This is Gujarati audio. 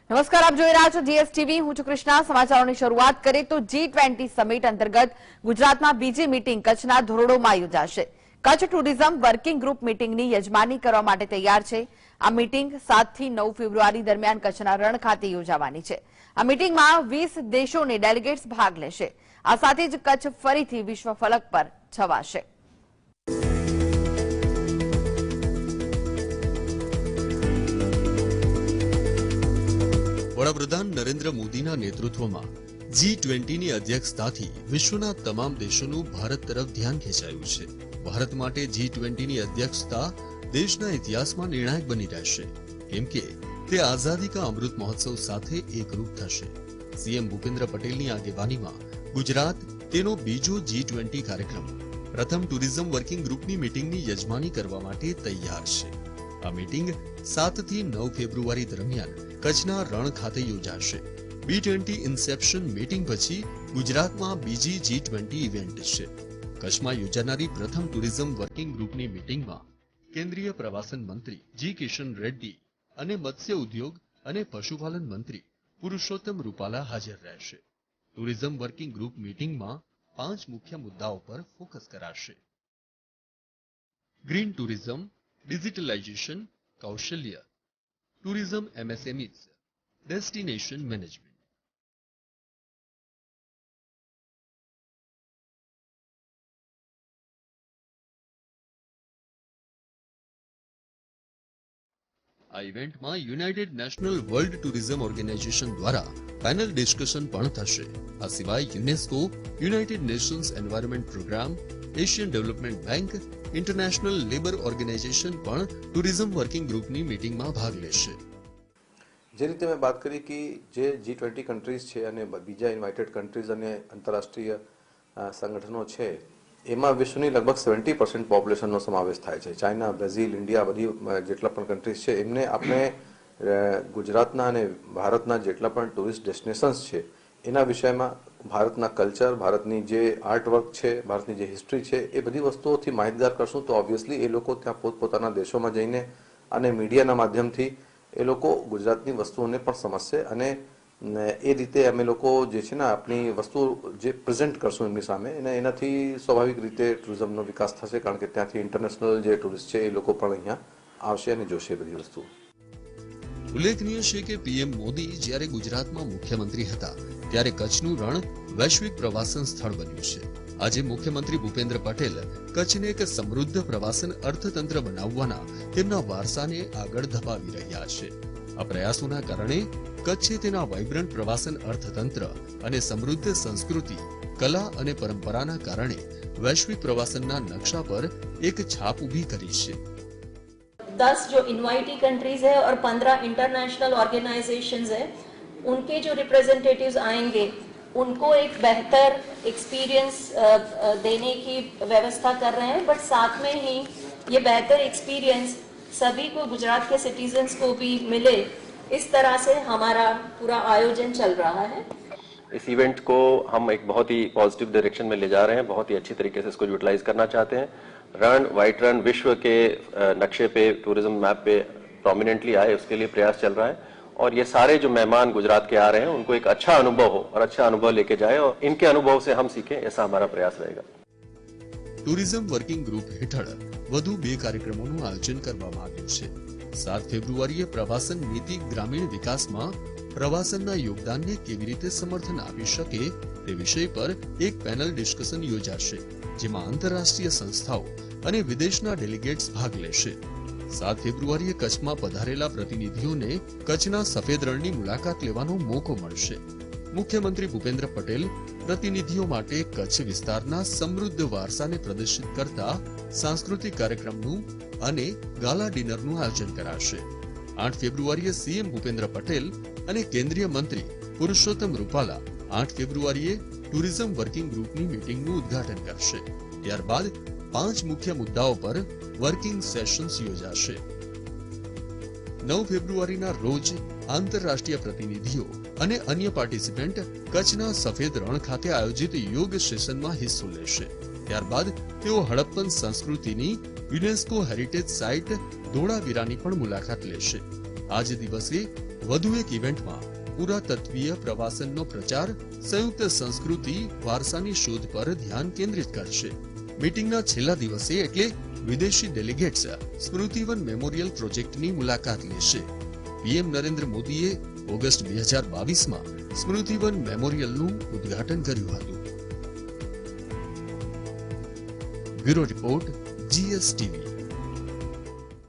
નમસ્કાર, આપ જોઈ રહ્યા છો જીએસટીવી. હું છું કૃષ્ણા. સમાચારોની શરૂઆત કરીએ તો G20 સમિટ અંતર્ગત ગુજરાતમાં બીજી મીટિંગ કચ્છના ધોરડોમાં યોજાશે. કચ્છ ટુરિઝમ વર્કિંગ ગ્રુપ મીટિંગની યજમાની કરવા માટે તૈયાર છે. આ મીટિંગ 7 થી 9 ફેબ્રુઆરી દરમિયાન કચ્છના રણ ખાતે યોજાવાની છે. આ મીટિંગમાં 20 દેશોની ડેલિગેટ્સ ભાગ લેશે. આ સાથે જ કચ્છ ફરીથી વિશ્વ ફલક પર છવાશે. વડાપ્રધાન નરેન્દ્ર મોદીના નેતૃત્વમાં G20ની અધ્યક્ષતાથી વિશ્વના તમામ દેશોનું ભારત તરફ ધ્યાન ખેંચાયું છે. ભારત માટે G20ની અધ્યક્ષતા દેશના ઇતિહાસમાં નિર્ણાયક બની રહેશે, કેમ કે તે આઝાદી કા અમૃત મહોત્સવ સાથે એકરૂપ થશે. સીએમ ભૂપેન્દ્ર પટેલની આગેવાનીમાં ગુજરાત તેનો બીજો G20 કાર્યક્રમ પ્રથમ ટુરિઝમ વર્કિંગ ગ્રુપની મીટિંગની યજમાની કરવા માટે તૈયાર છે. આ મીટિંગ 7 થી 9 ફેબ્રુઆરી દરમિયાન કચ્છના રણ ખાતે યોજાશે. B20 ઇન્સેપ્શન મીટિંગ પછી ગુજરાતમાં બીજી G20 ઇવેન્ટ છે. કચ્છમાં યોજાનારી પ્રથમ ટુરિઝમ વર્કિંગ ગ્રુપની મીટિંગમાં કેન્દ્રીય પ્રવાસન મંત્રી જી કિશન રેડ્ડી અને મત્સ્ય ઉદ્યોગ અને પશુપાલન મંત્રી પુરુષોત્તમ રૂપાલા હાજર રહેશે. ટુરિઝમ વર્કિંગ ગ્રુપ મીટિંગમાં 5 મુખ્ય મુદ્દાઓ પર ફોકસ કરાશે. ગ્રીન ટુરિઝમ, ડિજિટલાઇઝેશન, કૌશલ્ય, ટુરિઝમ MSMEs, ડેસ્ટિનેશન મેનેજમેન્ટ. આ ઇવેન્ટમાં united national world tourism organization દ્વારા પેનલ ડિસ્કશન પણ થશે. આ સિવાય UNESCO, united nations environment programme, Asian development bank, international labour organization પણ ટુરિઝમ વર્કિંગ ગ્રુપની મીટિંગમાં ભાગ લેશે. જે રીતે મેં વાત કરી કે જે G20 કન્ટ્રીઝ છે અને બીજા ઇન્વાઇટેડ કન્ટ્રીઝ અને આંતરરાષ્ટ્રીય સંગઠનો છે, એમાં વિશ્વની લગભગ 70% પોપ્યુલેશનનો સમાવેશ થાય છે. ચાઇના, બ્રાઝિલ, ઇન્ડિયા, બધી જેટલા પણ કન્ટ્રીઝ છે એમને આપણે ગુજરાતના અને ભારતના જેટલા પણ ટુરિસ્ટ ડેસ્ટિનેશન્સ છે એના વિષયમાં ભારતના કલ્ચર, ભારતની જે આર્ટવર્ક છે, ભારતની જે હિસ્ટ્રી છે, એ બધી વસ્તુઓથી માહિતગાર કરશું તો ઓબ્વિયસલી એ લોકો ત્યાં પોતપોતાના દેશોમાં જઈને અને મીડિયાના માધ્યમથી એ લોકો ગુજરાતની વસ્તુઓને પણ સમજશે અને એ રીતે અમે લોકો જે છે ને આપણી વસ્તુ જે પ્રેઝન્ટ કરશું એમની સામે અને એનાથી સ્વાભાવિક રીતે ટુરિઝમનો વિકાસ થશે, કારણ કે ત્યાંથી ઇન્ટરનેશનલ જે ટુરિસ્ટ છે એ લોકો પણ અહીંયા આવશે અને જોશે બધી વસ્તુ. ઉલ્લેખનીય છે કે પીએમ મોદી જ્યારે ગુજરાતમાં મુખ્યમંત્રી હતા ત્યારે કચ્છનું રણ વૈશ્વિક પ્રવાસન સ્થળ બન્યું છે. આજે મુખ્યમંત્રી ભૂપેન્દ્ર પટેલ કચ્છને એક સમૃદ્ધ પ્રવાસન અર્થતંત્ર બનાવવાના તેમના વારસાને આગળ ધપાવી રહ્યા છે. આ પ્રયાસોના કારણે કચ્છે તેના વાઇબ્રન્ટ પ્રવાસન અર્થતંત્ર અને સમૃદ્ધ સંસ્કૃતિ, કલા અને પરંપરાના કારણે વૈશ્વિક પ્રવાસનના નકશા પર એક છાપ ઊભી કરી છે. 10 जो इनवाइटी कंट्रीज है और 15 इंटरनेशनल ऑर्गेनाइजेशंस है, उनके जो रिप्रेजेंटेटिव्स आएंगे उनको एक बेहतर एक्सपीरियंस देने की व्यवस्था कर रहे हैं, बट साथ में ही ये बेहतर एक्सपीरियंस सभी को, गुजरात के सिटीजन्स को भी मिले, इस तरह से हमारा पूरा आयोजन चल रहा है. इस इवेंट को हम एक बहुत ही पॉजिटिव डायरेक्शन में ले जा रहे हैं, बहुत ही अच्छी तरीके से इसको यूटिलाइज करना चाहते हैं. रण, व्हाइट रण विश्व के नक्शे पे, टूरिज्म मैप पे प्रोमिनेंटली आए, उसके लिए प्रयास चल रहा है और ये सारे जो मेहमान गुजरात के आ रहे हैं उनको एक अच्छा अनुभव हो और अच्छा अनुभव लेके जाए और इनके अनुभव से हम सीखें, ऐसा हमारा प्रयास रहेगा. ટુરિઝમ વર્કિંગ ગ્રુપ હેઠળ વધુ 2 કાર્યક્રમોનું આયોજન કરવામાં આવ્યું છે. 7 ફેબ્રુઆરીએ પ્રવાસન નીતિ ગ્રામીણ વિકાસમાં પ્રવાસનના યોગદાનને કેવી રીતે સમર્થન આપી શકે તે વિષય પર એક પેનલ ડિસ્કશન યોજાશે, જેમાં આંતરરાષ્ટ્રીય સંસ્થાઓ અને વિદેશના ડેલિગેટ્સ ભાગ લેશે. 7 ફેબ્રુઆરીએ કચ્છમાં પધારેલા પ્રતિનિધિઓને કચ્છના સફેદ રણની મુલાકાત લેવાનો મોકો મળશે. મુખ્યમંત્રી ભૂપેન્દ્ર પટેલ પ્રતિનિધિઓ માટે કચ્છ વિસ્તારના સમૃદ્ધ વારસાને પ્રદર્શિત કરતા સાંસ્કૃતિક કાર્યક્રમનું અને ગાલા ડિનરનું આયોજન કરાશે. 8 ફેબ્રુઆરીએ સીએમ ભૂપેન્દ્ર પટેલ અને કેન્દ્રીય મંત્રી પુરુષોત્તમ રૂપાલા 8 ફેબ્રુઆરીએ ટુરિઝમ વર્કિંગ ગ્રુપની મીટિંગનું ઉદ્ઘાટન કરશે. ત્યારબાદ 5 મુખ્ય મુદ્દાઓ પર વર્કિંગ સેશન્સ યોજાશે. 9 ફેબ્રુઆરીના રોજ આંતરરાષ્ટ્રીય પ્રતિનિધિઓ અને અન્ય પાર્ટિસિપન્ટ કચ્છના સફેદ રણ ખાતે આયોજિત યોગ સેશનમાં હિસ્સો લેશે. ત્યારબાદ તેઓ હડપ્પન સંસ્કૃતિની યુનેસ્કો હેરિટેજ સાઇટ ધોળાવીરાની પણ મુલાકાત લેશે. આ જ દિવસે વધુ એક ઇવેન્ટમાં પુરાતત્વીય પ્રવાસનનો પ્રચાર સંયુક્ત સંસ્કૃતિ વારસાની શોધ પર ધ્યાન કેન્દ્રિત કરશે. મીટિંગના છેલ્લા દિવસે એટલે વિદેશી ડેલિગેટ્સ સ્મૃતિવન મેમોરિયલ પ્રોજેક્ટની મુલાકાત લેશે. પીએમ નરેન્દ્ર મોદીએ ઓગસ્ટ 2022માં સ્મૃતિવન મેમોરિયલનું ઉદ્ઘાટન કર્યું હતું. Bureau report, GSTV.